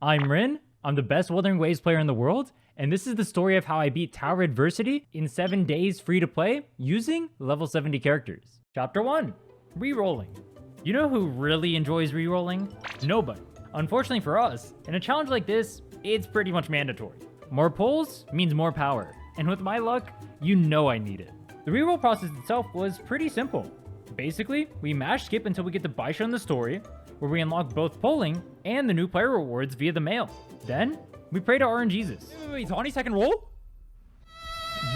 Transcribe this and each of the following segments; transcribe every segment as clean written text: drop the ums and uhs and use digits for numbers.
I'm Rhinne, I'm the best Wuthering Waves player in the world, and this is the story of how I beat Tower Adversity in 7 days free to play using level 70 characters. Chapter 1, Rerolling. You know who really enjoys rerolling? Nobody. Unfortunately for us, in a challenge like this, it's pretty much mandatory. More pulls means more power, and with my luck, you know I need it. The reroll process itself was pretty simple. Basically, we mash skip until we get the Baisha in the story, where we unlock both polling and the new player rewards via the mail. Then, we pray to RNGesus. Wait, Zani second roll?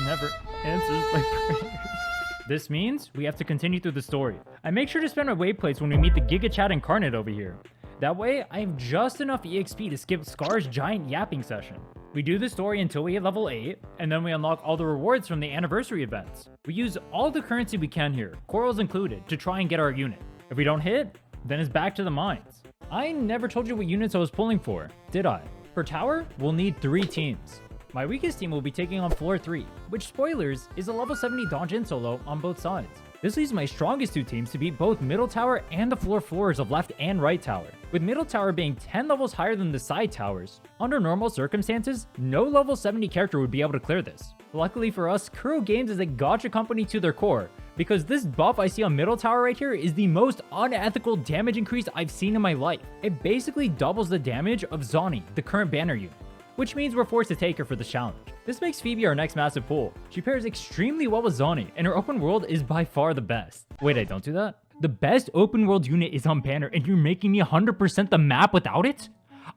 Never answers my prayers. This means we have to continue through the story. I make sure to spend my wave plates when we meet the Giga Chat incarnate over here. That way, I have just enough EXP to skip Scar's giant yapping session. We do the story until we hit level 8, and then we unlock all the rewards from the anniversary events. We use all the currency we can here, corals included, to try and get our unit. If we don't hit, then it's back to the mines. I never told you what units I was pulling for, did I? For tower, we'll need 3 teams. My weakest team will be taking on floor 3, which, spoilers, is a level 70 dodge-in solo on both sides. This leaves my strongest 2 teams to beat both middle tower and the floors of left and right tower, with middle tower being 10 levels higher than the side towers. Under normal circumstances, no level 70 character would be able to clear this. Luckily for us, Kuro Games is a gacha company to their core, because this buff I see on middle tower right here is the most unethical damage increase I've seen in my life. It basically doubles the damage of Zani, the current banner unit, which means we're forced to take her for this challenge. This makes Phoebe our next massive pull. She pairs extremely well with Zani, and her open world is by far the best. Wait, I don't do that? The best open world unit is on banner, and you're making me 100% the map without it?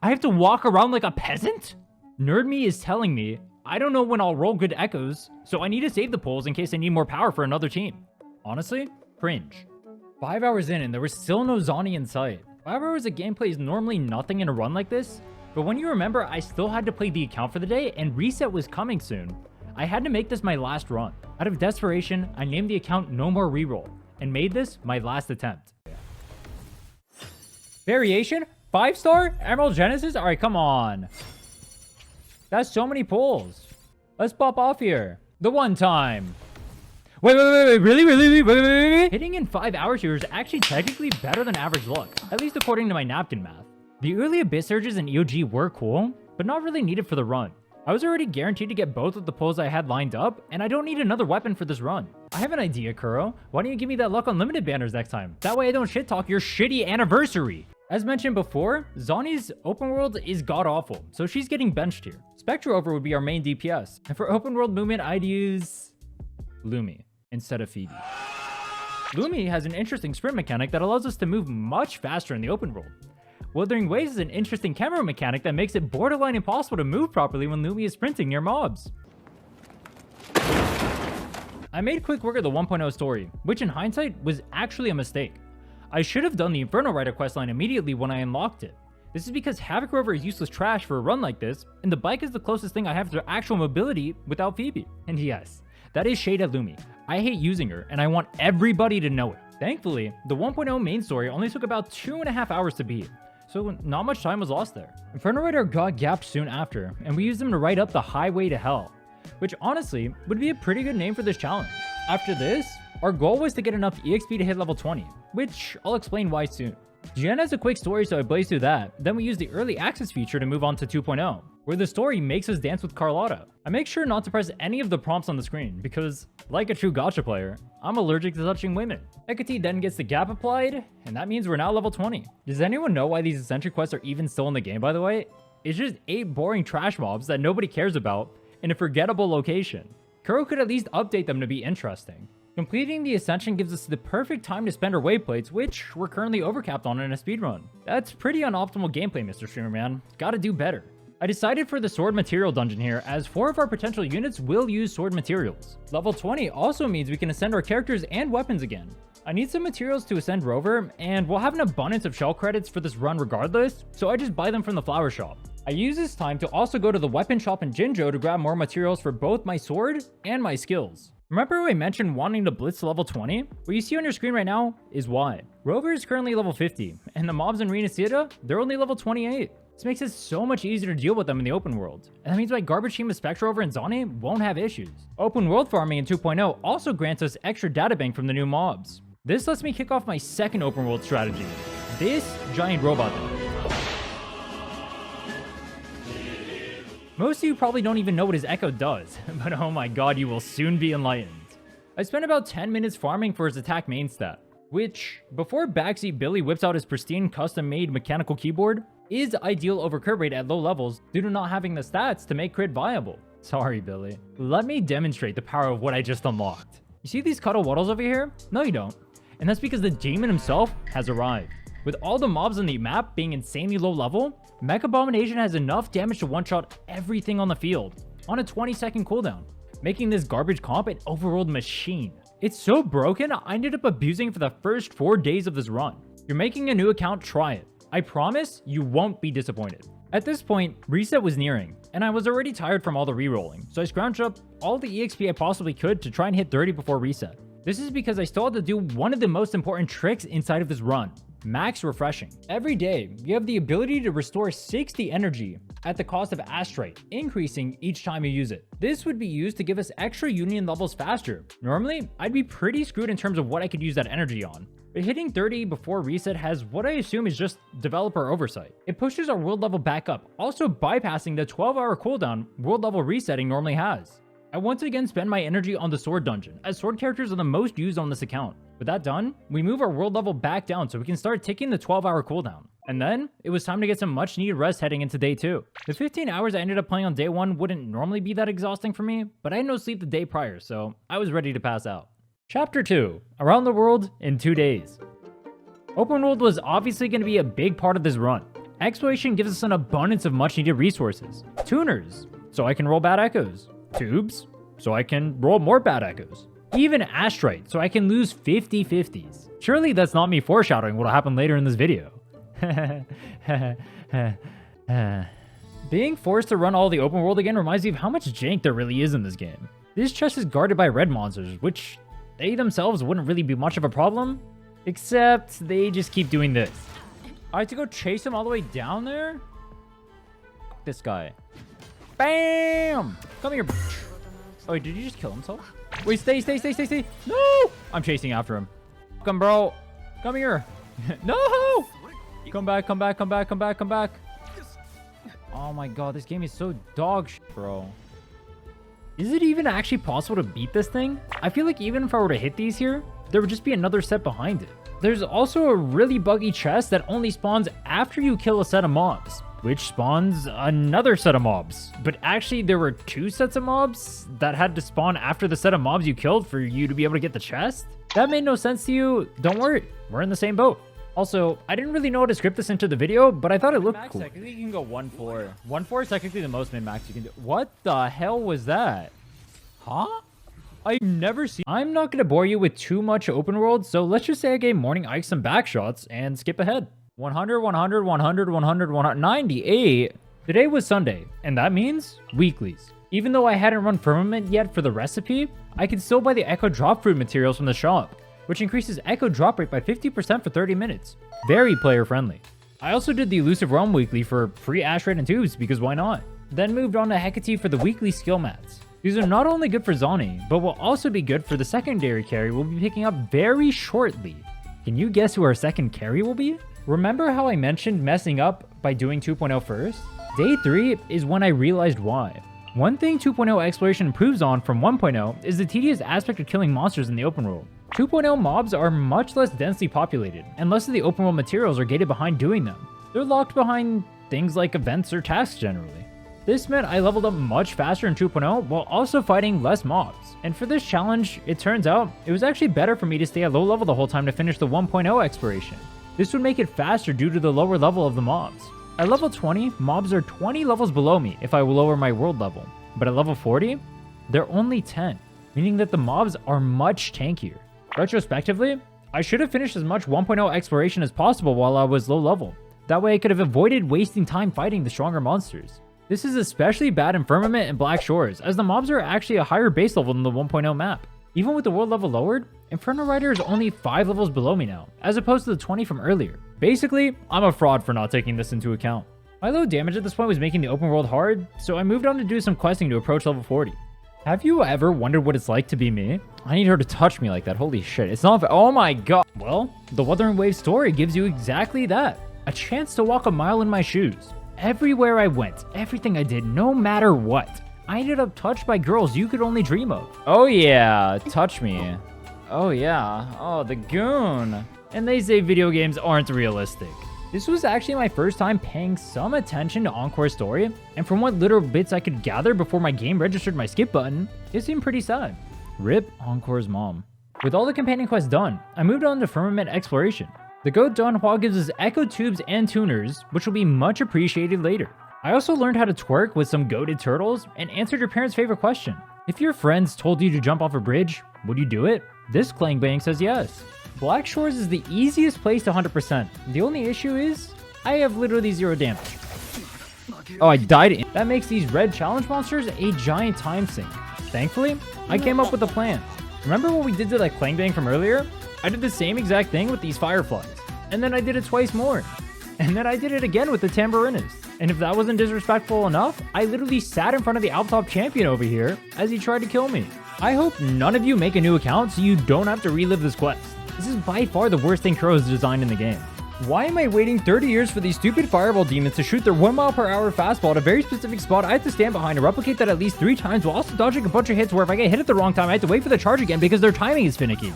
I have to walk around like a peasant? Nerd me is telling me, I don't know when I'll roll good echoes, so I need to save the pulls in case I need more power for another team. Honestly, cringe. 5 hours in and there was still no Zani in sight. 5 hours of gameplay is normally nothing in a run like this, but when you remember I still had to play the account for the day and reset was coming soon, I had to make this my last run. Out of desperation, I named the account No More Reroll and made this my last attempt. Variation? 5-star? Emerald Genesis? Alright, come on. That's so many pulls. Let's pop off here. The one time. Wait, really? Hitting in 5 hours here is actually technically better than average luck, at least according to my napkin math. The early Abyss Surges and EOG were cool, but not really needed for the run. I was already guaranteed to get both of the pulls I had lined up, and I don't need another weapon for this run. I have an idea, Kuro. Why don't you give me that Luck Unlimited banners next time? That way I don't shit talk your shitty anniversary. As mentioned before, Zani's open world is god-awful, so she's getting benched here. Spectre Over would be our main DPS, and for open world movement, I'd use Lumi instead of Phoebe. Lumi has an interesting sprint mechanic that allows us to move much faster in the open world. Wuthering Waves is an interesting camera mechanic that makes it borderline impossible to move properly when Lumi is sprinting near mobs. I made quick work of the 1.0 story, which in hindsight was actually a mistake. I should have done the Inferno Rider questline immediately when I unlocked it. This is because Havoc Rover is useless trash for a run like this, and the bike is the closest thing I have to actual mobility without Phoebe. And yes, that is shade at Lumi. I hate using her, and I want everybody to know it. Thankfully, the 1.0 main story only took about 2.5 hours to beat, so not much time was lost there. Inferno Rider got gapped soon after, and we used them to ride up the highway to hell, which honestly would be a pretty good name for this challenge. After this, our goal was to get enough EXP to hit level 20, which I'll explain why soon. Jen has a quick story, so I blazed through that. Then we used the early access feature to move on to 2.0, where the story makes us dance with Carlotta. I make sure not to press any of the prompts on the screen, because, like a true gacha player, I'm allergic to touching women. Hecate then gets the gap applied, and that means we're now level 20. Does anyone know why these Eccentric quests are even still in the game, by the way? It's just 8 boring trash mobs that nobody cares about in a forgettable location. Kuro could at least update them to be interesting. Completing the Ascension gives us the perfect time to spend our wave plates, which we're currently overcapped on in a speedrun. That's pretty unoptimal gameplay, Mr. Streamer Man. Gotta do better. I decided for the sword material dungeon here, as 4 of our potential units will use sword materials. Level 20 also means we can ascend our characters and weapons again. I need some materials to ascend Rover, and we'll have an abundance of shell credits for this run regardless, so I just buy them from the flower shop. I use this time to also go to the weapon shop in Jinjo to grab more materials for both my sword and my skills. Remember I mentioned wanting to blitz to level 20? What you see on your screen right now is why. Rover is currently level 50, and the mobs in Rhinne, they're only level 28. This makes it so much easier to deal with them in the open world, and that means my garbage team of Spectre Rover and Zani won't have issues. Open world farming in 2.0 also grants us extra data bank from the new mobs. This lets me kick off my second open world strategy, this giant robot thing. Most of you probably don't even know what his echo does, but oh my god, you will soon be enlightened. I spent about 10 minutes farming for his attack main stat, which, before backseat Billy whips out his pristine custom-made mechanical keyboard, is ideal over crit rate at low levels due to not having the stats to make crit viable. Sorry, Billy. Let me demonstrate the power of what I just unlocked. You see these cuddle waddles over here? No, you don't. And that's because the demon himself has arrived. With all the mobs on the map being insanely low level, Mech Abomination has enough damage to one-shot everything on the field on a 20-second cooldown, making this garbage comp an overworld machine. It's so broken, I ended up abusing it for the first 4 days of this run. If you're making a new account, try it. I promise you won't be disappointed. At this point, reset was nearing, and I was already tired from all the re-rolling, so I scrounged up all the EXP I possibly could to try and hit 30 before reset. This is because I still had to do one of the most important tricks inside of this run: max refreshing. Every day, you have the ability to restore 60 energy at the cost of Astrite, increasing each time you use it. This would be used to give us extra union levels faster. Normally, I'd be pretty screwed in terms of what I could use that energy on, but hitting 30 before reset has what I assume is just developer oversight. It pushes our world level back up, also bypassing the 12-hour cooldown world level resetting normally has. I once again spend my energy on the sword dungeon, as sword characters are the most used on this account. With that done, we move our world level back down so we can start ticking the 12-hour cooldown. And then, it was time to get some much needed rest heading into day 2. The 15 hours I ended up playing on day 1 wouldn't normally be that exhausting for me, but I had no sleep the day prior, so I was ready to pass out. Chapter 2, Around the World in 2 days. Open world was obviously going to be a big part of this run. Exploration gives us an abundance of much needed resources. Tuners, so I can roll bad echoes. Tubes, so I can roll more bad echoes. Even Astrite, so I can lose 50/50s. Surely that's not me foreshadowing what'll happen later in this video. Being forced to run all the open world again reminds me of how much jank there really is in this game. This chest is guarded by red monsters, which they themselves wouldn't really be much of a problem, except they just keep doing this. I have to go chase him all the way down there? This guy. Bam! Come here. Oh, wait, did he just kill himself? Wait, stay. No! I'm chasing after him. Come, bro. Come here. No! Come back. Oh my god, this game is so dog shit, bro. Is it even actually possible to beat this thing? I feel like even if I were to hit these here, there would just be another set behind it. There's also a really buggy chest that only spawns after you kill a set of mobs, which spawns another set of mobs. But actually, there were 2 sets of mobs that had to spawn after the set of mobs you killed for you to be able to get the chest? That made no sense to you? Don't worry, we're in the same boat. Also, I didn't really know how to script this into the video, but I thought it looked cool. Technically, you can go 1-4. 1-4 is technically the most min-max you can do. What the hell was that? Huh? I've never seen... I'm not going to bore you with too much open world, so let's just say I gave Morning Ike some back shots and skip ahead. 100, 100, 100, 100, 198. Today was Sunday, and that means weeklies. Even though I hadn't run Firmament yet for the recipe, I can still buy the Echo Drop Fruit materials from the shop, which increases Echo Drop rate by 50% for 30 minutes. Very player friendly. I also did the Elusive Realm weekly for free Astrite and Tubes, because why not? Then moved on to Hecate for the weekly skill mats. These are not only good for Zani, but will also be good for the secondary carry we'll be picking up very shortly. Can you guess who our second carry will be? Remember how I mentioned messing up by doing 2.0 first? Day 3 is when I realized why. One thing 2.0 exploration improves on from 1.0 is the tedious aspect of killing monsters in the open world. 2.0 mobs are much less densely populated, and less of the open world materials are gated behind doing them. They're locked behind things like events or tasks generally. This meant I leveled up much faster in 2.0 while also fighting less mobs. And for this challenge, it turns out it was actually better for me to stay at low level the whole time to finish the 1.0 exploration. This would make it faster due to the lower level of the mobs. At level 20, mobs are 20 levels below me if I will lower my world level. But at level 40, they're only 10, meaning that the mobs are much tankier. Retrospectively, I should have finished as much 1.0 exploration as possible while I was low level. That way I could have avoided wasting time fighting the stronger monsters. This is especially bad in Firmament and Black Shores, as the mobs are actually a higher base level than the 1.0 map. Even with the world level lowered, Inferno Rider is only 5 levels below me now, as opposed to the 20 from earlier. Basically, I'm a fraud for not taking this into account. My low damage at this point was making the open world hard, so I moved on to do some questing to approach level 40. Have you ever wondered what it's like to be me? I need her to touch me like that, holy shit, it's not oh my god. Well, the Wuthering Waves story gives you exactly that. A chance to walk a mile in my shoes. Everywhere I went, everything I did, no matter what, I ended up touched by girls you could only dream of. Oh yeah, touch me. Oh yeah, oh the goon. And they say video games aren't realistic. This was actually my first time paying some attention to Encore's story, and from what little bits I could gather before my game registered my skip button, it seemed pretty sad. Rip Encore's mom. With all the companion quests done, I moved on to Firmament Exploration. The goat Donhua gives us echo tubes and tuners, which will be much appreciated later. I also learned how to twerk with some goated turtles and answered your parents' favorite question. If your friends told you to jump off a bridge, would you do it? This Clangbang says yes. Black Shores is the easiest place to 100%. The only issue is, I have literally 0 damage. Oh, I died. That makes these red challenge monsters a giant time sink. Thankfully, I came up with a plan. Remember what we did to that Clangbang from earlier? I did the same exact thing with these fireflies. And then I did it twice more. And then I did it again with the Tambourines. And if that wasn't disrespectful enough, I literally sat in front of the Alptop champion over here as he tried to kill me. I hope none of you make a new account so you don't have to relive this quest. This is by far the worst thing Crow has designed in the game. Why am I waiting 30 years for these stupid fireball demons to shoot their 1 mile per hour fastball at a very specific spot I have to stand behind to replicate that at least 3 times while also dodging a bunch of hits where if I get hit at the wrong time I have to wait for the charge again because their timing is finicky.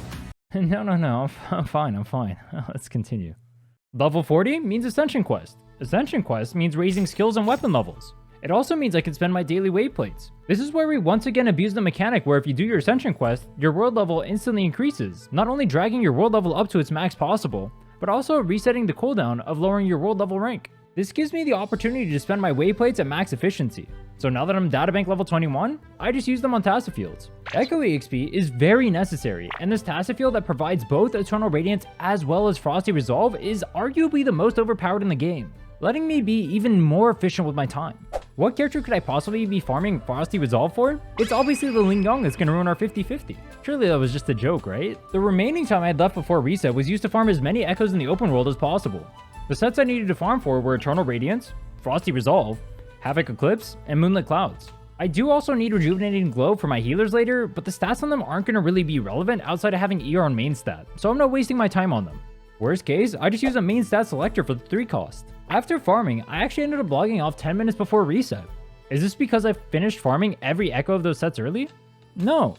No, I'm fine. Let's continue. Level 40 means Ascension Quest. Ascension Quest means raising skills and weapon levels. It also means I can spend my daily wayplates. This is where we once again abuse the mechanic where if you do your Ascension Quest, your world level instantly increases, not only dragging your world level up to its max possible, but also resetting the cooldown of lowering your world level rank. This gives me the opportunity to spend my wayplates at max efficiency. So now that I'm databank level 21, I just use them on Tassafields. Echo EXP is very necessary, and this Tassafield that provides both Eternal Radiance as well as Frosty Resolve is arguably the most overpowered in the game, letting me be even more efficient with my time. What character could I possibly be farming Frosty Resolve for? It's obviously the Ling Yong that's gonna ruin our 50-50. Surely that was just a joke, right? The remaining time I had left before reset was used to farm as many Echoes in the open world as possible. The sets I needed to farm for were Eternal Radiance, Frosty Resolve, Havoc Eclipse, and Moonlit Clouds. I do also need Rejuvenating Glow for my healers later, but the stats on them aren't going to really be relevant outside of having ER on main stat, so I'm not wasting my time on them. Worst case, I just use a main stat selector for the 3 cost. After farming, I actually ended up logging off 10 minutes before reset. Is this because I finished farming every Echo of those sets early? No.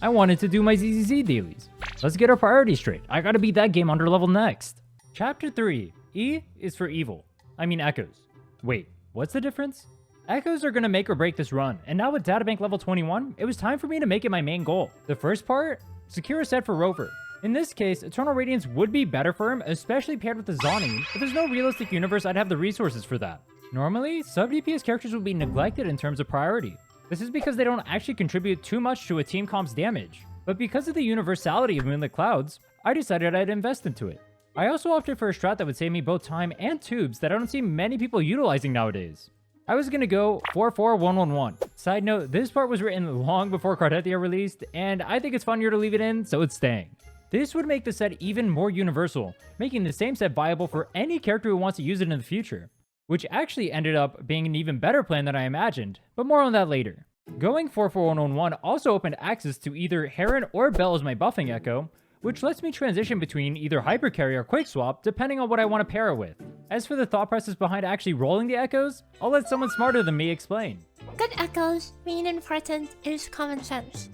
I wanted to do my ZZZ dailies. Let's get our priorities straight. I gotta beat that game under level next. Chapter 3. E is for evil. I mean Echoes. Wait, what's the difference? Echoes are gonna make or break this run, and now with Databank level 21, it was time for me to make it my main goal. The first part? Secure a set for Rover. In this case, Eternal Radiance would be better for him, especially paired with the Zani, but there's no realistic universe I'd have the resources for that. Normally, sub-DPS characters would be neglected in terms of priority. This is because they don't actually contribute too much to a team comp's damage. But because of the universality of Moonlit Clouds, I decided I'd invest into it. I also opted for a strat that would save me both time and tubes that I don't see many people utilizing nowadays. I was gonna go 4-4-1-1-1. Side note, this part was written long before Cartetia released, and I think it's funnier to leave it in, so it's staying. This would make the set even more universal, making the same set viable for any character who wants to use it in the future, which actually ended up being an even better plan than I imagined, but more on that later. Going 4-4-1-1-1 also opened access to either Heron or Bell as my buffing Echo, which lets me transition between either Hyper Carry or Quick Swap depending on what I want to pair it with. As for the thought process behind actually rolling the Echoes, I'll let someone smarter than me explain. Good Echoes being important is common sense,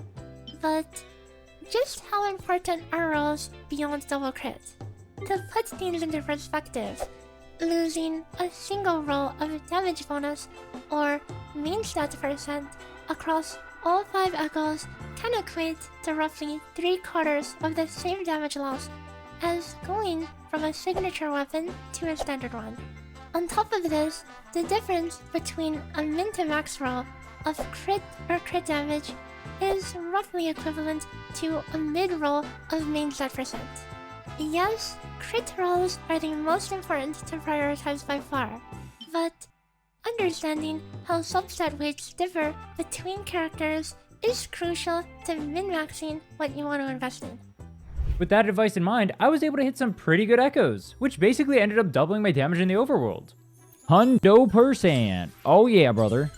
but just how important are rolls beyond double crit? To put things into perspective, losing a single roll of damage bonus or main stat percent across all 5 Echoes can equate to roughly 3/4 of the same damage loss as going from a signature weapon to a standard one. On top of this, the difference between a min to max roll of crit or crit damage is roughly equivalent to a mid roll of main stat percent. Yes, crit rolls are the most important to prioritize by far, but understanding how subset weights differ between characters is crucial to min-maxing what you want to invest in. With that advice in mind, I was able to hit some pretty good Echoes, which basically ended up doubling my damage in the overworld. 100%. Oh yeah, brother.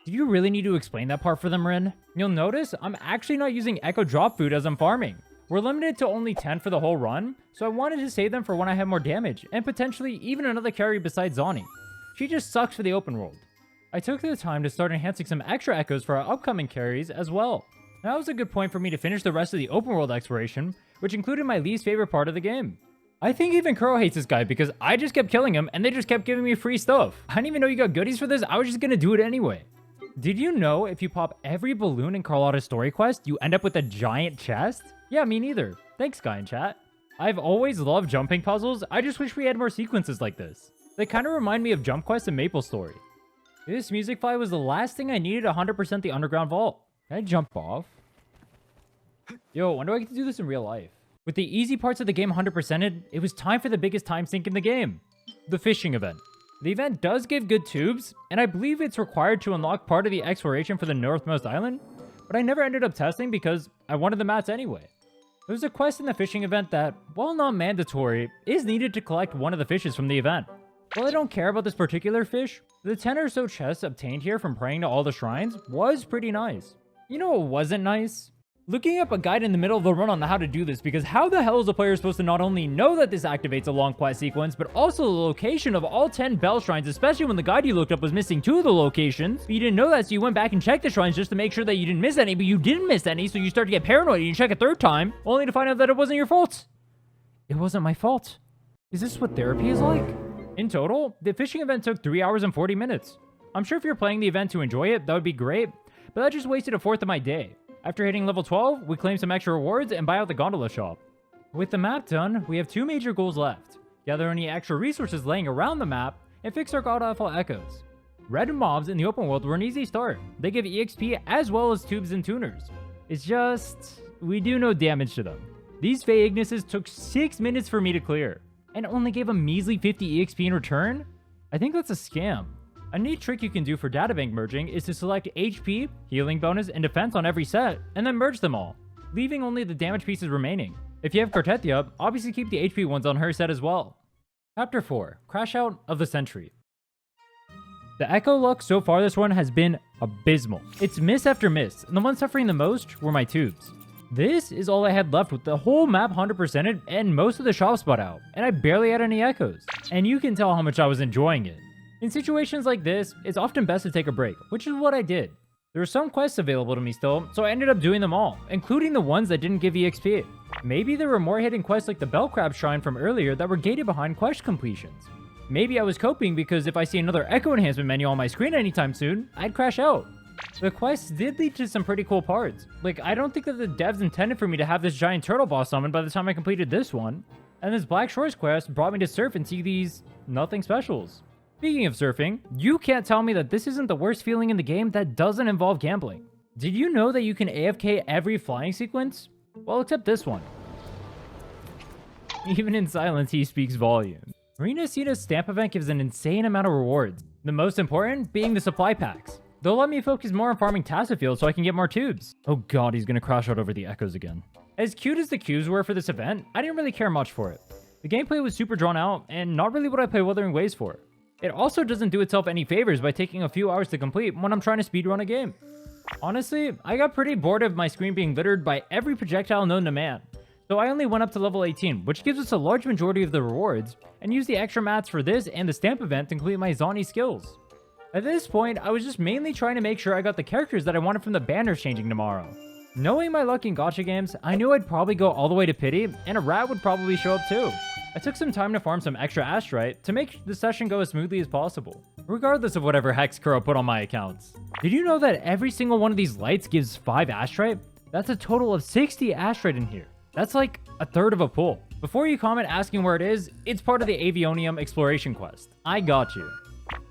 Did you really need to explain that part for them, Rhinne? You'll notice I'm actually not using Echo drop food as I'm farming. We're limited to only 10 for the whole run, so I wanted to save them for when I have more damage, and potentially even another carry besides Zani. She just sucks for the open world. I took the time to start enhancing some extra echoes for our upcoming carries as well. That was a good point for me to finish the rest of the open world exploration, which included my least favorite part of the game. I think even Kuro hates this guy because I just kept killing him and they just kept giving me free stuff. I didn't even know you got goodies for this, I was just gonna do it anyway. Did you know if you pop every balloon in Carlotta's story quest, you end up with a giant chest? Yeah, me neither. Thanks, guy in chat. I've always loved jumping puzzles, I just wish we had more sequences like this. They kind of remind me of Jump Quest and Maple Story. This music fly was the last thing I needed to 100% the underground vault. Can I jump off? Yo, when do I get to do this in real life? With the easy parts of the game 100%ed, it was time for the biggest time sink in the game. The fishing event. The event does give good tubes, and I believe it's required to unlock part of the exploration for the northmost island, but I never ended up testing because I wanted the mats anyway. There's a quest in the fishing event that, while not mandatory, is needed to collect one of the fishes from the event. While I don't care about this particular fish, the 10 or so chests obtained here from praying to all the shrines was pretty nice. You know what wasn't nice? Looking up a guide in the middle of the run on how to do this, because how the hell is a player supposed to not only know that this activates a long quest sequence, but also the location of all 10 bell shrines, especially when the guide you looked up was missing 2 of the locations. But you didn't know that, so you went back and checked the shrines just to make sure that you didn't miss any, but you didn't miss any, so you start to get paranoid and you check a 3rd time, only to find out that it wasn't your fault. It wasn't my fault. Is this what therapy is like? In total, the fishing event took 3 hours and 40 minutes. I'm sure if you're playing the event to enjoy it, that would be great, but that just wasted a 4th of my day. After hitting level 12, we claim some extra rewards and buy out the gondola shop. With the map done, we have 2 major goals left. Gather any extra resources laying around the map, and fix our god-awful echoes. Red mobs in the open world were an easy start. They give EXP as well as tubes and tuners. It's just, we do no damage to them. These Fey Ignises took 6 minutes for me to clear, and only gave a measly 50 EXP in return? I think that's a scam. A neat trick you can do for databank merging is to select HP, healing bonus, and defense on every set, and then merge them all, leaving only the damage pieces remaining. If you have Cartetia, obviously keep the HP ones on her set as well. Chapter 4, Crash Out of the Century. The Echo luck so far this run has been abysmal. It's miss after miss, and the ones suffering the most were my tubes. This is all I had left with the whole map 100%ed and most of the shop spot out, and I barely had any echoes. And you can tell how much I was enjoying it. In situations like this, it's often best to take a break, which is what I did. There were some quests available to me still, so I ended up doing them all, including the ones that didn't give EXP. Maybe there were more hidden quests like the Bell Crab Shrine from earlier that were gated behind quest completions. Maybe I was coping because if I see another echo enhancement menu on my screen anytime soon, I'd crash out. The quests did lead to some pretty cool parts. Like, I don't think that the devs intended for me to have this giant turtle boss summon by the time I completed this one. And this Black Shores quest brought me to surf and see these nothing specials. Speaking of surfing, you can't tell me that this isn't the worst feeling in the game that doesn't involve gambling. Did you know that you can AFK every flying sequence? Well, except this one. Even in silence, he speaks volumes. Rhinne Sita's stamp event gives an insane amount of rewards, the most important being the supply packs. They'll let me focus more on farming Tassafield so I can get more tubes. Oh god, he's gonna crash out over the echoes again. As cute as the cubes were for this event, I didn't really care much for it. The gameplay was super drawn out, and not really what I play Wuthering Waves for. It also doesn't do itself any favors by taking a few hours to complete when I'm trying to speedrun a game. Honestly, I got pretty bored of my screen being littered by every projectile known to man, so I only went up to level 18, which gives us a large majority of the rewards, and used the extra mats for this and the stamp event to complete my Zani skills. At this point, I was just mainly trying to make sure I got the characters that I wanted from the banners changing tomorrow. Knowing my luck in gacha games, I knew I'd probably go all the way to Pity, and a rat would probably show up too. I took some time to farm some extra Astrite to make the session go as smoothly as possible, regardless of whatever Hex Kuro put on my accounts. Did you know that every single one of these lights gives 5 Astrite? That's a total of 60 Astrite in here. That's like a third of a pull. Before you comment asking where it is, it's part of the Avionium exploration quest. I got you.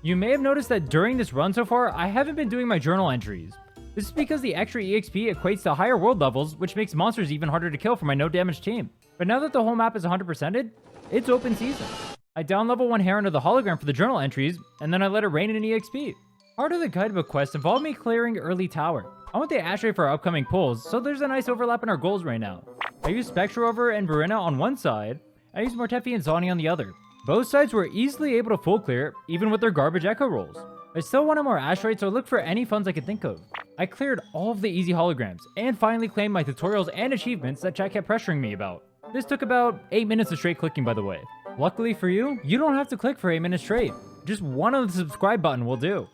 You may have noticed that during this run so far, I haven't been doing my journal entries. This is because the extra EXP equates to higher world levels, which makes monsters even harder to kill for my no damage team. But now that the whole map is 100%ed, it's open season. I down level 1 hair into the hologram for the journal entries, and then I let it rain in EXP. Part of the guidebook quest involved me clearing early tower. I want the Ashtray for our upcoming pulls, so there's a nice overlap in our goals right now. I used Spectre Rover and Verena on one side, and I used Mortefi and Zani on the other. Both sides were easily able to full clear, even with their garbage echo rolls. I still wanted more Ashtrays, so I looked for any funds I could think of. I cleared all of the easy holograms, and finally claimed my tutorials and achievements that chat kept pressuring me about. This took about 8 minutes of straight clicking, by the way. Luckily for you, you don't have to click for 8 minutes straight. Just one on the subscribe button will do.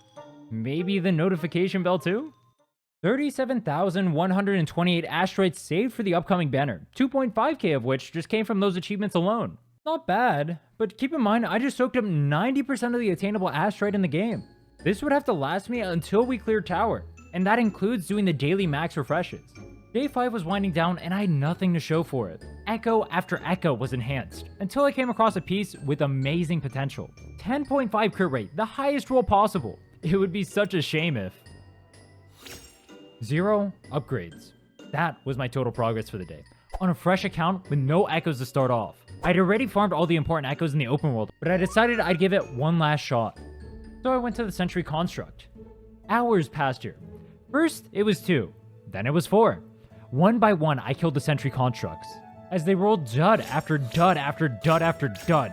Maybe the notification bell too? 37,128 asteroids saved for the upcoming banner, 2.5k of which just came from those achievements alone. Not bad, but keep in mind I just soaked up 90% of the attainable asteroid in the game. This would have to last me until we clear tower, and that includes doing the daily max refreshes. Day 5 was winding down and I had nothing to show for it. Echo after echo was enhanced, until I came across a piece with amazing potential. 10.5 crit rate, the highest roll possible. It would be such a shame if... 0 upgrades. That was my total progress for the day. On a fresh account with no echoes to start off. I'd already farmed all the important echoes in the open world, but I decided I'd give it one last shot. So I went to the Sentry Construct. Hours passed here. First, it was 2. Then it was 4. One by one, I killed the Sentry Constructs, as they rolled dud after dud after dud after dud.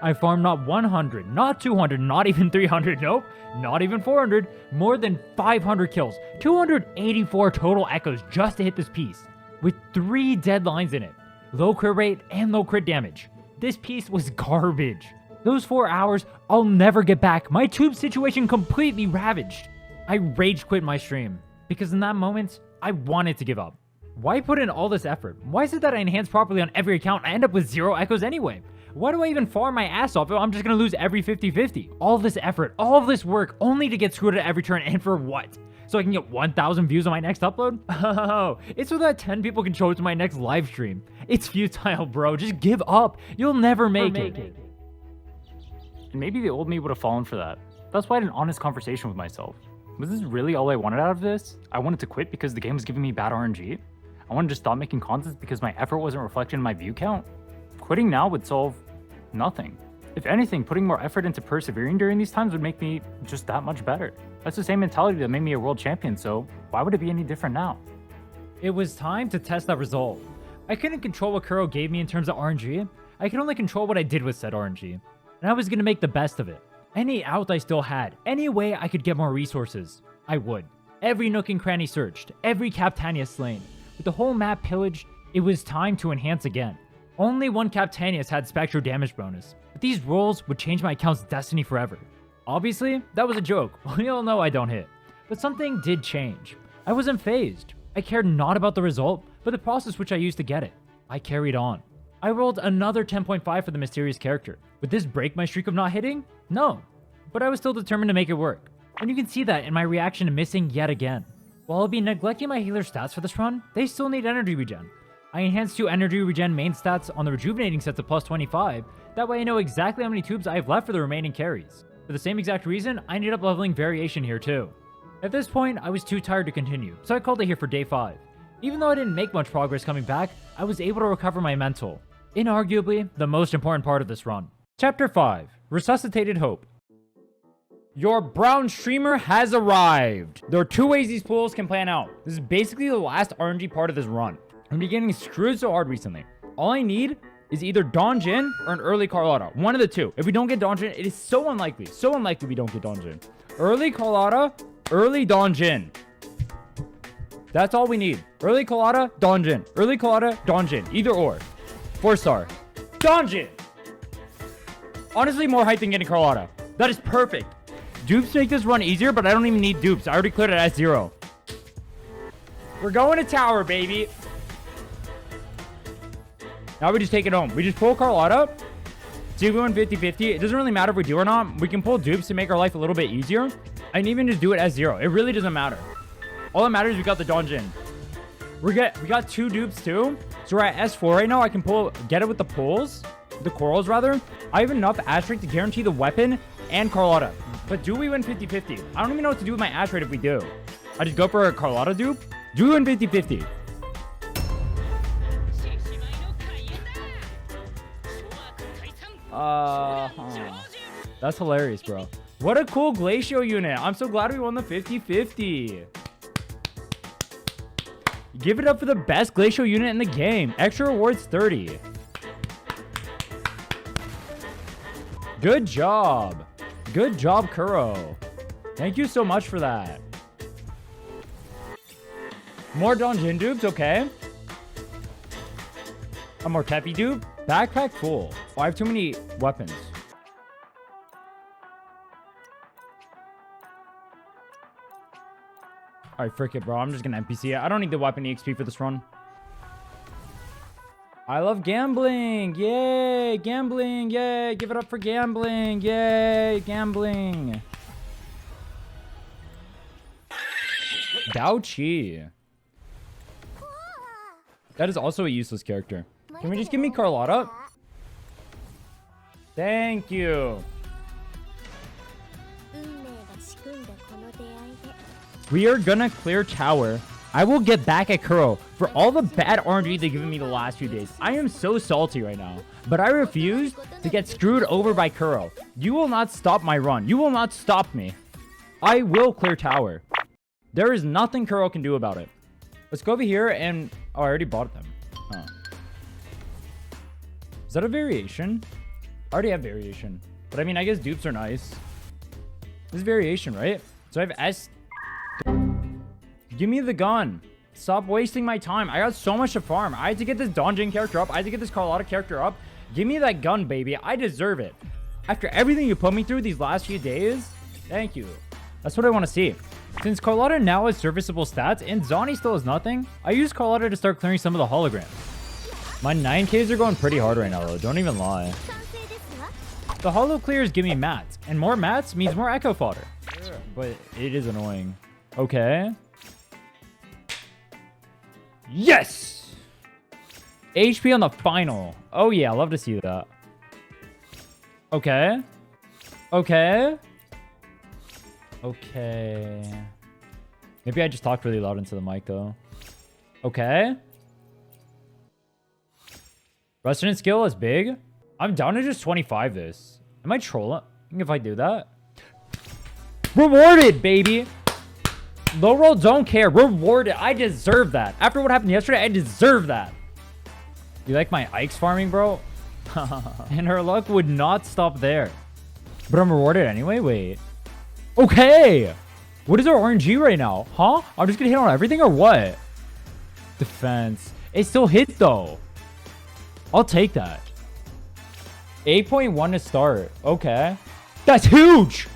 I farmed not 100, not 200, not even 300, nope, not even 400, more than 500 kills, 284 total echoes just to hit this piece, with 3 deadlines in it, low crit rate and low crit damage. This piece was garbage. Those 4 hours, I'll never get back. My tube situation completely ravaged. I rage quit my stream, because in that moment, I wanted to give up. Why put in all this effort? Why is it that I enhance properly on every account and I end up with 0 echoes anyway? Why do I even farm my ass off if I'm just gonna lose every 50-50? All this effort, all of this work, only to get screwed at every turn, and for what? So I can get 1,000 views on my next upload? Oh, it's so that 10 people can show it to my next live stream. It's futile, bro. Just give up. You'll never make it. And maybe the old me would have fallen for that. That's why I had an honest conversation with myself. Was this really all I wanted out of this? I wanted to quit because the game was giving me bad RNG? I wanted to stop making content because my effort wasn't reflected in my view count? Quitting now would solve nothing. If anything, putting more effort into persevering during these times would make me just that much better. That's the same mentality that made me a world champion, so why would it be any different now? It was time to test that resolve. I couldn't control what Kuro gave me in terms of RNG. I could only control what I did with said RNG. And I was going to make the best of it. Any out I still had, any way I could get more resources, I would. Every nook and cranny searched, every Captania slain. With the whole map pillaged, it was time to enhance again. Only one Captanius had Spectro damage bonus, but these rolls would change my account's destiny forever. Obviously, that was a joke. We all know I don't hit. But something did change. I wasn't phased. I cared not about the result, but the process which I used to get it. I carried on. I rolled another 10.5 for the mysterious character. Would this break my streak of not hitting? No. But I was still determined to make it work. And you can see that in my reaction to missing yet again. While I'll be neglecting my healer stats for this run, they still need energy regen. I enhanced 2 energy regen main stats on the rejuvenating sets of plus 25, that way I know exactly how many tubes I have left for the remaining carries. For the same exact reason, I ended up leveling variation here too. At this point, I was too tired to continue, so I called it here for day 5. Even though I didn't make much progress coming back, I was able to recover my mental. Inarguably, the most important part of this run. Chapter 5, Resuscitated Hope. Your brown streamer has arrived. There are 2 ways these pools can plan out. This is basically the last RNG part of this run. I'm getting screwed so hard recently. All I need is either Donjin or an early Carlotta. One of the 2. If we don't get Donjin, it is so unlikely we don't get Donjin. Early Carlotta, early Donjin. That's all we need. Early Carlotta, Donjin. Early Carlotta, Donjin. Either or. 4-star. Donjin! Honestly, more hype than getting Carlotta. That is perfect. Dupes make this run easier, but I don't even need dupes. I already cleared it at 0. We're going to tower, baby. Now we just take it home. We just pull Carlotta. See if we win 50-50. It doesn't really matter if we do or not. We can pull dupes to make our life a little bit easier. I can even just do it as 0. It really doesn't matter. All that matters is we got the Donjin. We got 2 dupes too. So we're at S4 right now. I can get it with the pulls. The corals rather. I have enough ash rate to guarantee the weapon and Carlotta. But do we win 50-50? I don't even know what to do with my ash rate if we do. I just go for a Carlotta dupe. Do we win 50-50? That's hilarious, bro. What a cool Glacial unit. I'm so glad we won the 50-50. Give it up for the best Glacial unit in the game. Extra rewards 30. Good job. Good job, Kuro. Thank you so much for that. More Donjin dupes, okay. A more Teppy dupe. Backpack full. Oh, I have too many weapons. All right, frick it, bro. I'm just gonna NPC it. I don't need the weapon EXP for this run. I love gambling. Yay, gambling. Yay, give it up for gambling. Yay, gambling. Dao Chi. That is also a useless character. Can we just give me Carlotta? Thank you. We are gonna clear tower. I will get back at Kuro for all the bad RNG they've given me the last few days. I am so salty right now, but I refuse to get screwed over by Kuro. You will not stop my run. You will not stop me. I will clear tower. There is nothing Kuro can do about it. Let's go over here and... Oh, I already bought them. Oh. Is that a variation? I already have variation. But I mean, I guess dupes are nice. This is variation, right? So I have S... Give me the gun. Stop wasting my time. I got so much to farm. I had to get this Donjin character up. I had to get this Carlotta character up. Give me that gun, baby. I deserve it. After everything you put me through these last few days, thank you. That's what I want to see. Since Carlotta now has serviceable stats and Zani still has nothing, I use Carlotta to start clearing some of the holograms. My 9Ks are going pretty hard right now, though. Don't even lie. The holo clears give me mats, and more mats means more echo fodder. But it is annoying. Okay. Yes! HP on the final. Oh yeah, I love to see that. Okay. Okay. Okay. Maybe I just talked really loud into the mic, though. Okay. Resonant skill is big. I'm down to just 25 this. Am I trolling? If I do that? Rewarded, baby! Low roll don't care. Rewarded. I deserve that. After what happened yesterday, I deserve that. You like my Ike's farming, bro? And her luck would not stop there. But I'm rewarded anyway? Wait. Okay. What is our RNG right now? Huh? I'm just gonna hit on everything or what? Defense. It still hit though. I'll take that. 8.1 to start. Okay. That's huge.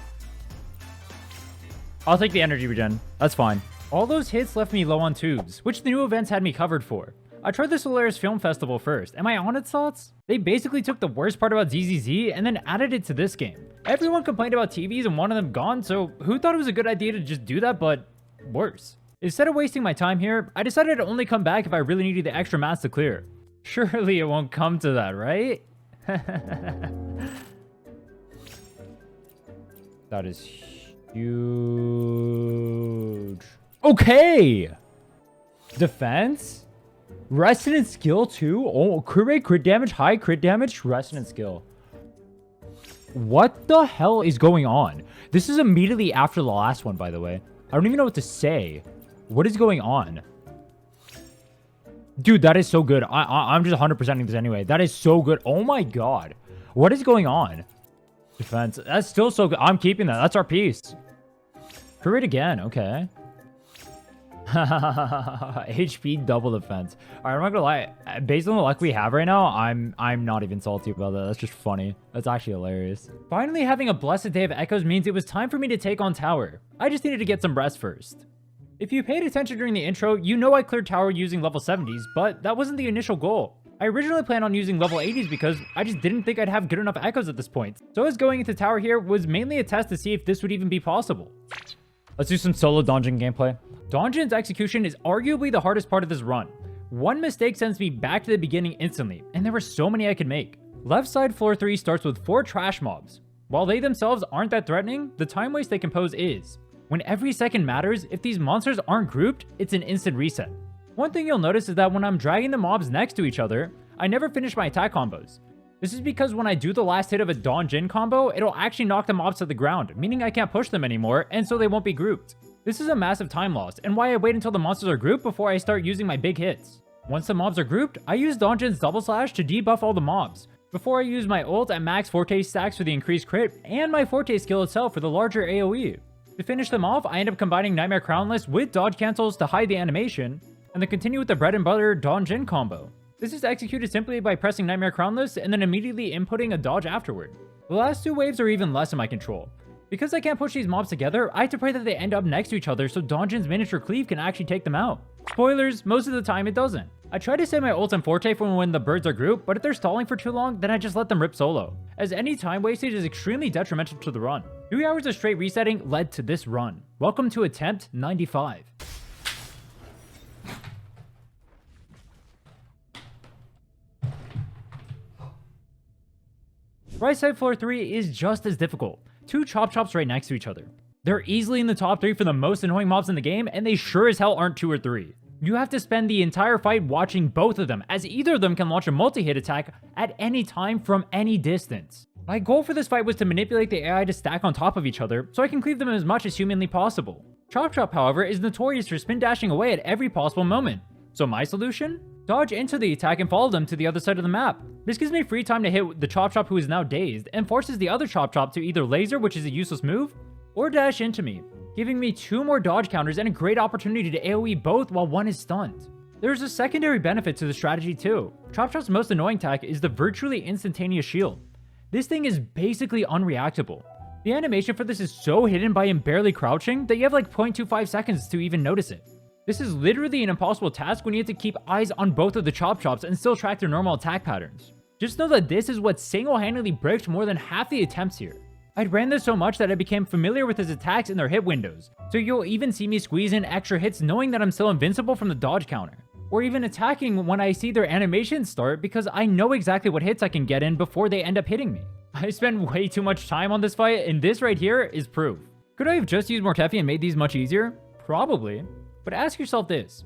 I'll take the energy regen. That's fine. All those hits left me low on tubes, which the new events had me covered for. I tried the Solaris Film Festival first. Am I on its thoughts? They basically took the worst part about ZZZ and then added it to this game. Everyone complained about TVs and wanted them gone, so who thought it was a good idea to just do that, but worse? Instead of wasting my time here, I decided to only come back if I really needed the extra mats to clear. Surely it won't come to that, right? That is huge. Okay. Defense. Resonant skill too. Oh, crit rate, crit damage, high crit damage, resonant skill. What the hell is going on? This is immediately after the last one, by the way. I don't even know what to say. What is going on? Dude, that is so good. I'm just 100%ing this anyway. That is so good. Oh my god. What is going on? Defense. That's still so good. I'm keeping that. That's our piece. Crit rate again. Okay. HP double defense. All right, I'm not gonna lie. Based on the luck we have right now, I'm not even salty about that. That's just funny. That's actually hilarious. Finally, having a blessed day of echoes means it was time for me to take on tower. I just needed to get some rest first. If you paid attention during the intro, you know I cleared tower using level 70s, but that wasn't the initial goal. I originally planned on using level 80s because I just didn't think I'd have good enough echoes at this point. So us going into tower here was mainly a test to see if this would even be possible. Let's do some solo Donjin gameplay. Donjin's execution is arguably the hardest part of this run. One mistake sends me back to the beginning instantly, and there were so many I could make. Left side floor 3 starts with 4 trash mobs. While they themselves aren't that threatening, the time waste they can pose is. When every second matters, if these monsters aren't grouped, it's an instant reset. One thing you'll notice is that when I'm dragging the mobs next to each other, I never finish my attack combos. This is because when I do the last hit of a Donjin combo, it'll actually knock the mobs to the ground, meaning I can't push them anymore, and so they won't be grouped. This is a massive time loss, and why I wait until the monsters are grouped before I start using my big hits. Once the mobs are grouped, I use Donjin's double slash to debuff all the mobs, before I use my ult at max Forte stacks for the increased crit, and my Forte skill itself for the larger AoE. To finish them off, I end up combining Nightmare Crownless with dodge cancels to hide the animation, and then continue with the bread and butter Donjin combo. This is executed simply by pressing Nightmare Crownless and then immediately inputting a dodge afterward. The last 2 waves are even less in my control. Because I can't push these mobs together, I have to pray that they end up next to each other so Donjin's miniature cleave can actually take them out. Spoilers, most of the time it doesn't. I try to save my ult and forte for when the birds are grouped, but if they're stalling for too long, then I just let them rip solo, as any time wasted is extremely detrimental to the run. 3 hours of straight resetting led to this run. Welcome to attempt 95. Right side floor 3 is just as difficult. 2 chop chops right next to each other. They're easily in the top 3 for the most annoying mobs in the game, and they sure as hell aren't 2 or 3. You have to spend the entire fight watching both of them, as either of them can launch a multi-hit attack at any time from any distance. My goal for this fight was to manipulate the AI to stack on top of each other, so I can cleave them as much as humanly possible. Chop Chop, however, is notorious for spin dashing away at every possible moment. So my solution? Dodge into the attack and follow them to the other side of the map. This gives me free time to hit the Chop Chop who is now dazed, and forces the other Chop Chop to either laser, which is a useless move, or dash into me, giving me 2 more dodge counters and a great opportunity to AoE both while one is stunned. There's a secondary benefit to the strategy too. Chop Chop's most annoying attack is the virtually instantaneous shield. This thing is basically unreactable. The animation for this is so hidden by him barely crouching that you have like 0.25 seconds to even notice it. This is literally an impossible task when you have to keep eyes on both of the Chop Chops and still track their normal attack patterns. Just know that this is what single-handedly bricked more than half the attempts here. I'd ran this so much that I became familiar with his attacks and their hit windows, so you'll even see me squeeze in extra hits knowing that I'm still invincible from the dodge counter, or even attacking when I see their animations start because I know exactly what hits I can get in before they end up hitting me. I spent way too much time on this fight, and this right here is proof. Could I have just used Mortefi and made these much easier? Probably. But ask yourself this.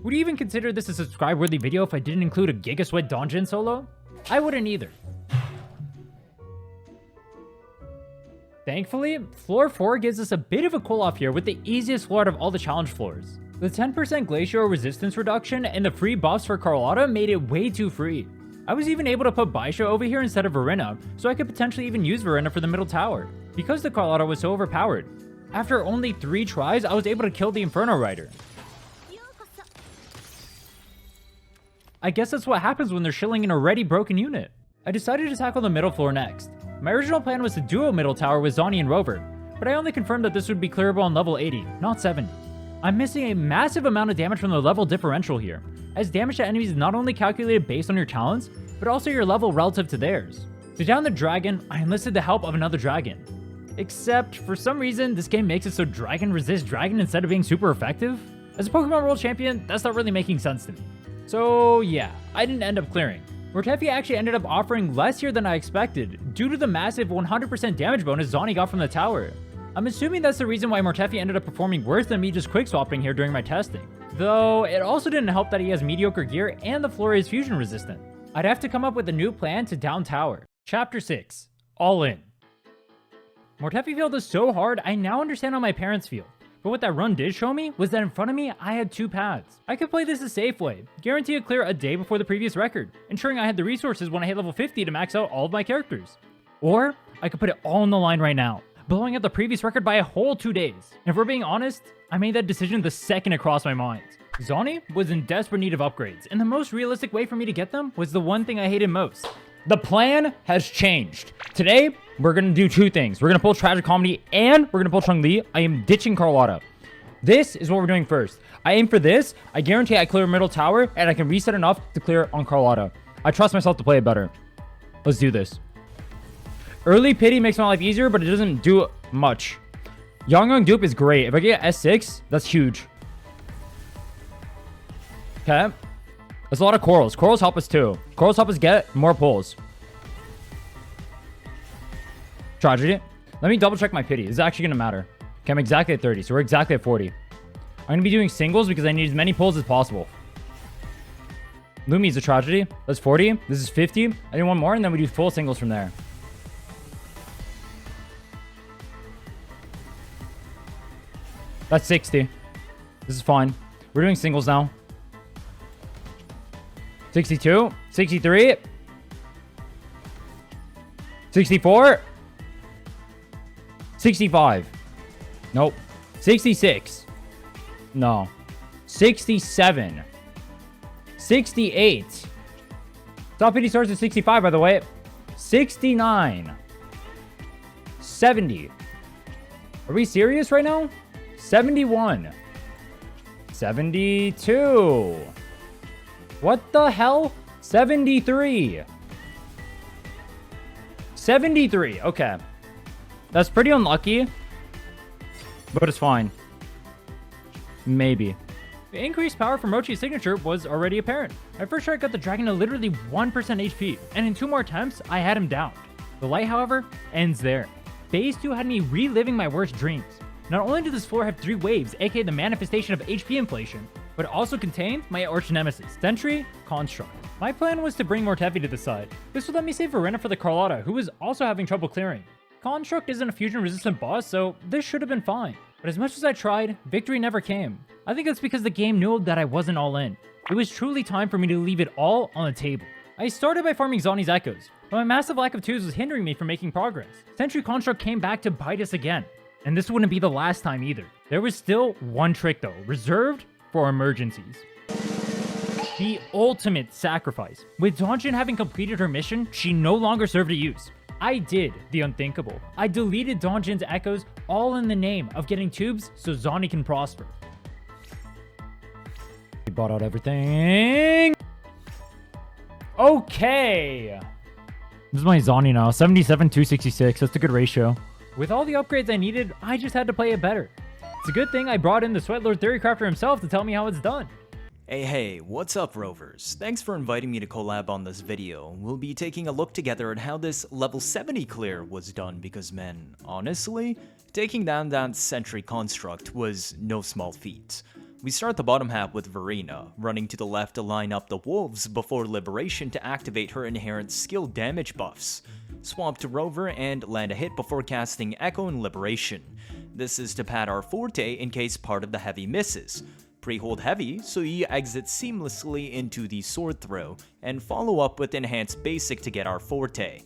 Would you even consider this a subscribe-worthy video if I didn't include a Giga Sweat Donjin solo? I wouldn't either. Thankfully, floor 4 gives us a bit of a cool-off here with the easiest floor out of all the challenge floors. The 10% glacial resistance reduction and the free buffs for Carlotta made it way too free. I was even able to put Baisha over here instead of Rhinne, so I could potentially even use Rhinne for the middle tower, because the Carlotta was so overpowered. After only 3 tries, I was able to kill the Inferno Rider. I guess that's what happens when they're shilling an already broken unit. I decided to tackle the middle floor next. My original plan was to duo middle tower with Zani and Rover, but I only confirmed that this would be clearable on level 80, not 70. I'm missing a massive amount of damage from the level differential here, as damage to enemies is not only calculated based on your talents, but also your level relative to theirs. To down the dragon, I enlisted the help of another dragon. Except, for some reason, this game makes it so dragon resists dragon instead of being super effective. As a Pokemon World Champion, that's not really making sense to me. So yeah, I didn't end up clearing. Mortefi actually ended up offering less here than I expected, due to the massive 100% damage bonus Zani got from the tower. I'm assuming that's the reason why Mortefi ended up performing worse than me just quick swapping here during my testing. Though, it also didn't help that he has mediocre gear and the floor is fusion resistant. I'd have to come up with a new plan to down tower. Chapter 6. All in. Mortefi failed us so hard, I now understand how my parents feel. But what that run did show me was that in front of me, I had 2 paths. I could play this a safe way, guarantee a clear a day before the previous record, ensuring I had the resources when I hit level 50 to max out all of my characters. Or, I could put it all on the line right now, blowing out the previous record by a whole 2 days. And if we're being honest, I made that decision the second it crossed my mind. Zani was in desperate need of upgrades, and the most realistic way for me to get them was the one thing I hated most. The plan has changed. Today, we're going to do 2 things. We're going to pull Tragic Comedy and we're going to pull Chun-Li. I am ditching Carlotta. This is what we're doing first. I aim for this. I guarantee I clear middle tower and I can reset enough to clear on Carlotta. I trust myself to play it better. Let's do this. Early pity makes my life easier, but it doesn't do much. Young dupe is great. If I get S6, that's huge. Okay. There's a lot of corals. Corals help us too. Corals help us get more pulls. Tragedy. Let me double check my pity. This is actually going to matter. Okay, I'm exactly at 30, so we're exactly at 40. I'm going to be doing singles because I need as many pulls as possible. Lumi is a tragedy. That's 40. This is 50. I need 1 more, and then we do full singles from there. That's 60. This is fine. We're doing singles now. 62. 63. 64. 65. Nope. 66. No. 67. 68. Top 50 starts at 65, by the way. 69. 70. Are we serious right now? 71. 72. What the hell? 73. 73. Okay. That's pretty unlucky. But it's fine. Maybe. The increased power from Rochi's signature was already apparent. My first try got the dragon to literally 1% HP, and in 2 more attempts, I had him down. The light, however, ends there. Phase 2 had me reliving my worst dreams. Not only did this floor have 3 waves, aka the manifestation of HP inflation, but it also contained my arch nemesis, Sentry Construct. My plan was to bring Mortefi to the side. This would let me save Rhinne for the Carlotta, who was also having trouble clearing. Construct isn't a fusion-resistant boss, so this should have been fine. But as much as I tried, victory never came. I think that's because the game knew that I wasn't all in. It was truly time for me to leave it all on the table. I started by farming Zani's echoes, but my massive lack of 2s was hindering me from making progress. Sentry Construct came back to bite us again. And this wouldn't be the last time either. There was still one trick though, reserved for emergencies. The ultimate sacrifice. With Donjin having completed her mission, she no longer served a use. I did the unthinkable. I deleted Donjin's echoes all in the name of getting tubes so Zani can prosper. We bought out everything. Okay. This is my Zani now. 77, 266. That's a good ratio. With all the upgrades I needed, I just had to play it better. It's a good thing I brought in the Sweatlord Theory Crafter himself to tell me how it's done. Hey, what's up Rovers? Thanks for inviting me to collab on this video. We'll be taking a look together at how this level 70 clear was done because man, honestly, taking down that Sentry Construct was no small feat. We start the bottom half with Rhinne, running to the left to line up the wolves before Liberation to activate her inherent skill damage buffs. Swap to Rover and land a hit before casting Echo and Liberation. This is to pad our forte in case part of the heavy misses. Pre-hold heavy so you exit seamlessly into the sword throw, and follow up with enhanced basic to get our forte.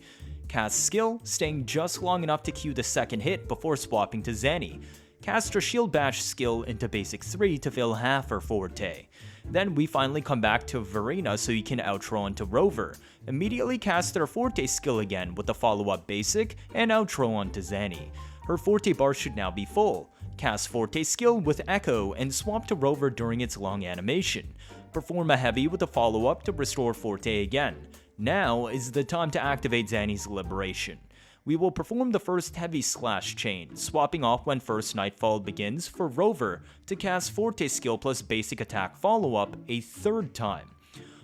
Cast skill, staying just long enough to cue the second hit before swapping to Zani. Cast her shield bash skill into basic 3 to fill half her forte. Then we finally come back to Rhinne so you can outro onto Rover. Immediately cast her forte skill again with the follow-up basic and outro onto Zani. Her forte bar should now be full. Cast forte skill with Echo and swap to Rover during its long animation. Perform a heavy with a follow-up to restore forte again. Now is the time to activate Zani's Liberation. We will perform the first heavy slash chain, swapping off when first nightfall begins for Rover to cast forte skill plus basic attack follow-up a third time.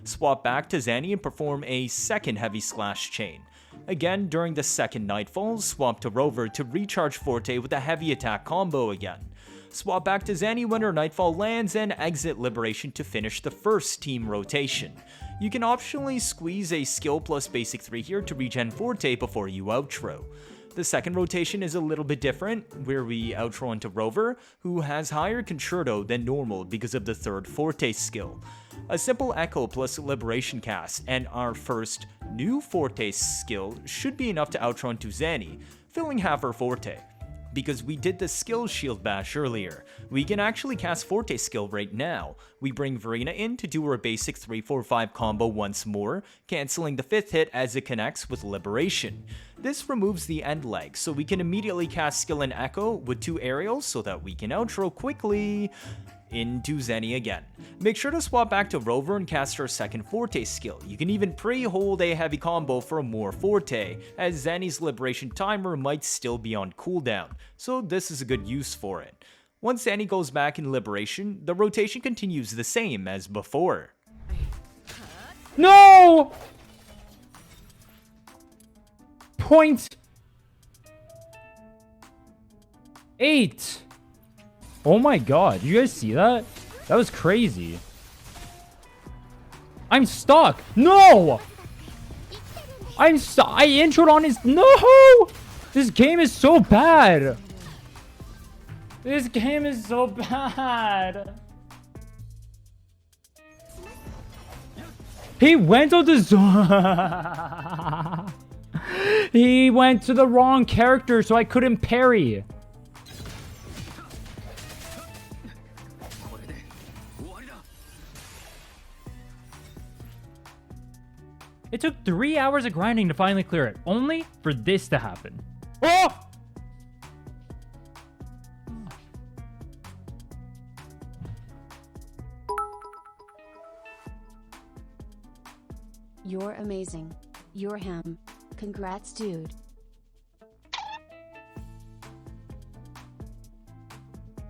Swap back to Zani and perform a second heavy slash chain. Again, during the second nightfall, swap to Rover to recharge forte with a heavy attack combo again. Swap back to Zani when her nightfall lands and exit Liberation to finish the first team rotation. You can optionally squeeze a skill plus basic 3 here to regen forte before you outro. The second rotation is a little bit different, where we outro onto Rover, who has higher concerto than normal because of the third forte skill. A simple Echo plus Liberation cast and our first new forte skill should be enough to outro onto Zani, filling half her forte. Because we did the skill shield bash earlier, we can actually cast forte skill right now. We bring Rhinne in to do her basic 3-4-5 combo once more, cancelling the 5th hit as it connects with Liberation. This removes the end leg, so we can immediately cast skill and Echo with 2 aerials so that we can outro quickly into Zani again. Make sure to swap back to Rover and cast her second forte skill. You can even pre-hold a heavy combo for more forte, as Zani's Liberation timer might still be on cooldown, so this is a good use for it. Once Zani goes back in Liberation, the rotation continues the same as before. No! Point 8. Oh my god, you guys see that? That was crazy. I'm stuck. No! I introed on his... No! This game is so bad. This game is so bad. He went on the zone. He went to the wrong character, so I couldn't parry. It took 3 hours of grinding to finally clear it, only for this to happen. Oh! You're amazing. You're him. Congrats, dude.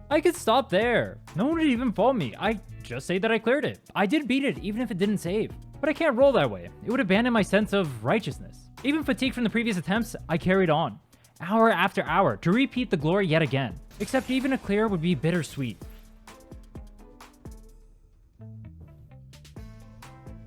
I could stop there. No one would even fault me. I just say that I cleared it. I did beat it, even if it didn't save. But I can't roll that way. It would abandon my sense of righteousness. Even fatigued from the previous attempts, I carried on. Hour after hour, to repeat the glory yet again. Except even a clear would be bittersweet.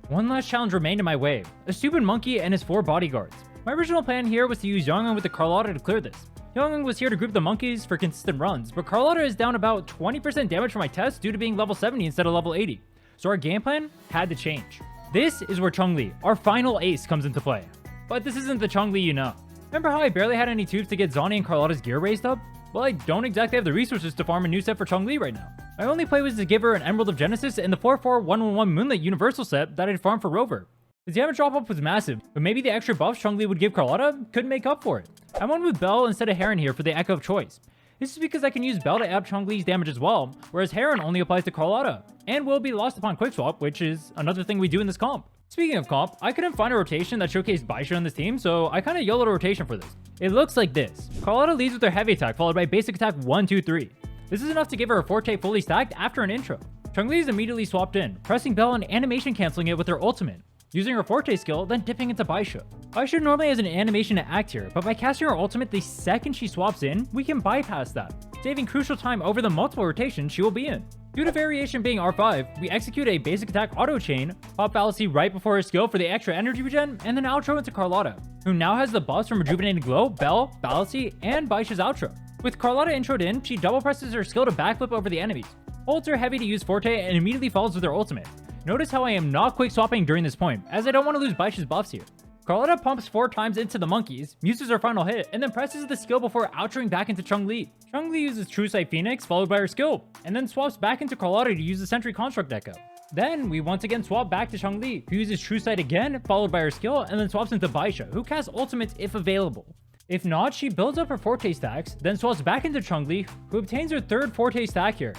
One last challenge remained in my way. A stupid monkey and his 4 bodyguards. My original plan here was to use Young with the Carlotta to clear this. Young was here to group the monkeys for consistent runs, but Carlotta is down about 20% damage from my test due to being level 70 instead of level 80. So our game plan had to change. This is where Chun-Li, our final ace, comes into play. But this isn't the Chun-Li you know. Remember how I barely had any tubes to get Zani and Carlotta's gear raised up? Well, I don't exactly have the resources to farm a new set for Chun-Li right now. My only play was to give her an Emerald of Genesis and the 4-4-1-1-1 Moonlit Universal set that I'd farmed for Rover. The damage drop-off was massive, but maybe the extra buffs Chun-Li would give Carlotta could make up for it. I went with Belle instead of Heron here for the Echo of Choice. This is because I can use Belle to add Chun-Li's damage as well, whereas Heron only applies to Carlotta, and will be lost upon quick swap, which is another thing we do in this comp. Speaking of comp, I couldn't find a rotation that showcased Baisha on this team, so I kinda YOLO'd a rotation for this. It looks like this. Carlotta leads with her heavy attack, followed by basic attack 1, 2, 3. This is enough to give her a Forte fully stacked after an intro. Chun-Li is immediately swapped in, pressing Belle and animation canceling it with her ultimate. Using her Forte skill, then dipping into Baisha. Baisha normally has an animation to act here, but by casting her ultimate the second she swaps in, we can bypass that, saving crucial time over the multiple rotations she will be in. Due to variation being R5, we execute a basic attack auto chain, pop Fallacy right before her skill for the extra energy regen, and then outro into Carlotta, who now has the buffs from Rejuvenating Glow, Belle, Fallacy, and Baisha's outro. With Carlotta introed in, she double presses her skill to backflip over the enemies, holds her heavy to use Forte, and immediately follows with her ultimate. Notice how I am not quick swapping during this point, as I don't want to lose Baisha's buffs here. Carlotta pumps 4 times into the monkeys, uses her final hit, and then presses the skill before outroing back into Chun-Li. Chun-Li uses True Sight Phoenix, followed by her skill, and then swaps back into Carlotta to use the Sentry Construct Echo. Then, we once again swap back to Chun-Li, who uses True Sight again, followed by her skill, and then swaps into Baisha, who casts ultimates if available. If not, she builds up her Forte stacks, then swaps back into Chun-Li, who obtains her 3rd Forte stack here,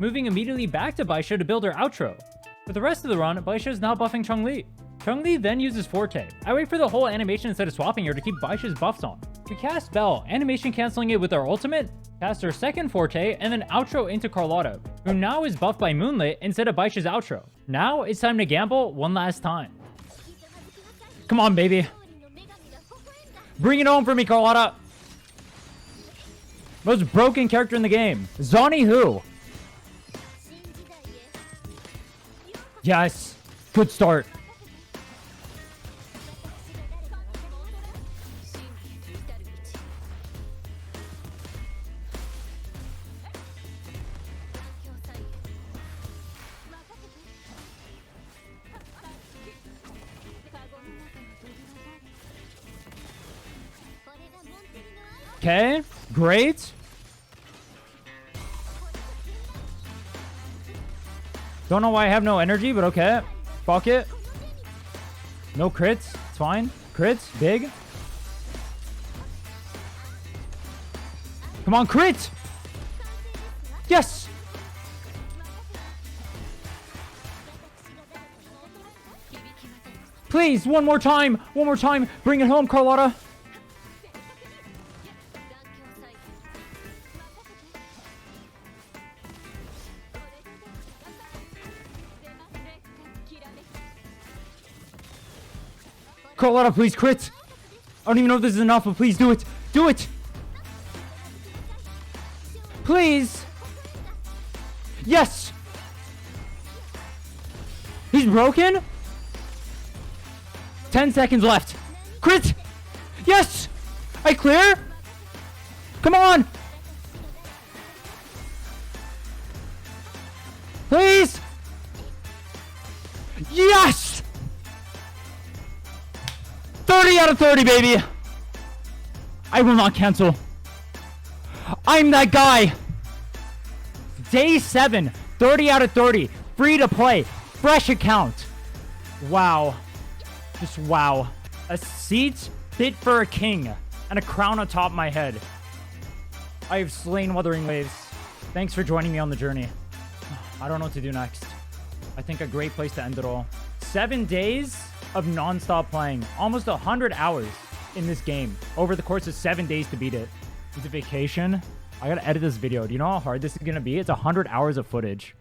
moving immediately back to Baisha to build her outro. For the rest of the run, Baisha is now buffing Chun-Li. Chun-Li then uses Forte. I wait for the whole animation instead of swapping her to keep Baisha's buffs on. We cast Belle, animation canceling it with our ultimate, cast her 2nd Forte, and then outro into Carlotta, who now is buffed by Moonlit instead of Baisha's outro. Now it's time to gamble one last time. Come on, baby. Bring it home for me, Carlotta. Most broken character in the game. Zani who? Yes. Good start. Okay, great. Don't know why I have no energy, but okay. Fuck it. No crits. It's fine. Crits. Big. Come on, crit! Yes! Please, one more time. One more time. Bring it home, Carlotta. Carlotta, please crit. I don't even know if this is enough, but please do it. Do it. Please. Yes. He's broken. 10 seconds left. Crit. Yes. I clear. Come on. Please. Yes. 30 out of 30, baby. I will not cancel. I'm that guy. Day 7, 30 out of 30. Free to play. Fresh account. Wow. Just wow. A seat fit for a king. And a crown atop my head. I have slain Wuthering Waves. Thanks for joining me on the journey. I don't know what to do next. I think a great place to end it all. 7 days of non-stop playing. Almost 100 hours in this game over the course of 7 days to beat it. It's a vacation. I gotta edit this video. Do you know how hard this is gonna be? It's 100 hours of footage.